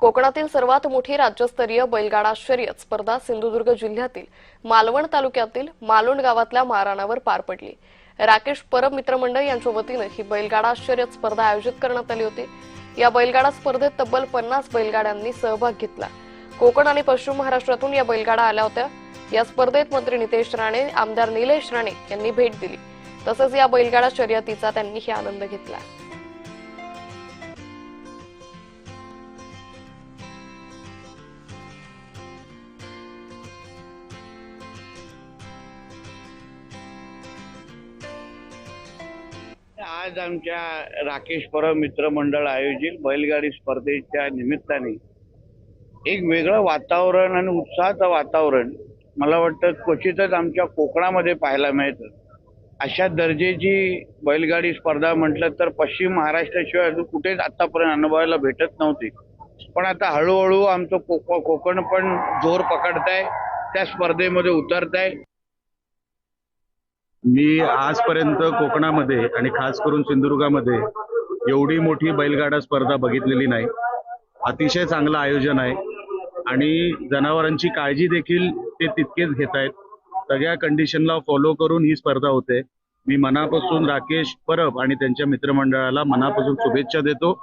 कोकणातील सर्वात मोठी राज्यस्तरीय बैलगाडा शर्यत स्पर्धा सिंधुदुर्ग जिल्ह्यातील मालवण तालुक्यातील मालोंड गावातल्या माराणावर पार पडली। राकेश परब मित्रमंडळ यांच्या वतीने ही बैलगाडा शर्यत स्पर्धा आयोजित करण्यात आली होती। या बैलगाडा स्पर्धेत तब्बल 50 बैलगाड्यांनी सहभाग घेतला। कोकण आणि पश्चिम महाराष्ट्रातून या बैलगाडा आल्या होत्या। या स्पर्धेत मंत्री नितेश राणे, आमदार निलेश राणे यांनी भेट दिली। तसंच या बैलगाडा शर्यतीचा त्यांनीही आनंद घेतला। आज आमच्या राकेश परब मित्रमंडळ आयोजित बैलगाडी स्पर्धेच्या निमित्ताने एक वेगळं वातावरण आणि उत्साहाचं वातावरण मला वाटतं क्वचितच आमच्या कोकणामध्ये पाहायला मिळतं। अशा दर्जाची बैलगाडी स्पर्धा म्हटलं तर पश्चिम महाराष्ट्राशिवाय अजून कुठेच आतापर्यंत अनुभवायला भेटत नव्हती। पण आता हळूहळू आमचं कोकण पण जोर पकडताय, त्या स्पर्धेमध्ये उतरताय। मी आजपर्यंत कोकणामध्ये आणि खास करून सिंधुदुर्गामध्ये एवढी मोठी बैलगाडा स्पर्धा बघितलेली नाही। अतिशय चांगलं आयोजन आहे आणि जनावरांची काळजी देखील ते तितकेच घेत आहेत। सगळ्या कंडिशनला फॉलो करून ही स्पर्धा होते। मी मनापासून राकेश परब आणि त्यांच्या मित्रमंडळाला मनापासून शुभेच्छा देतो।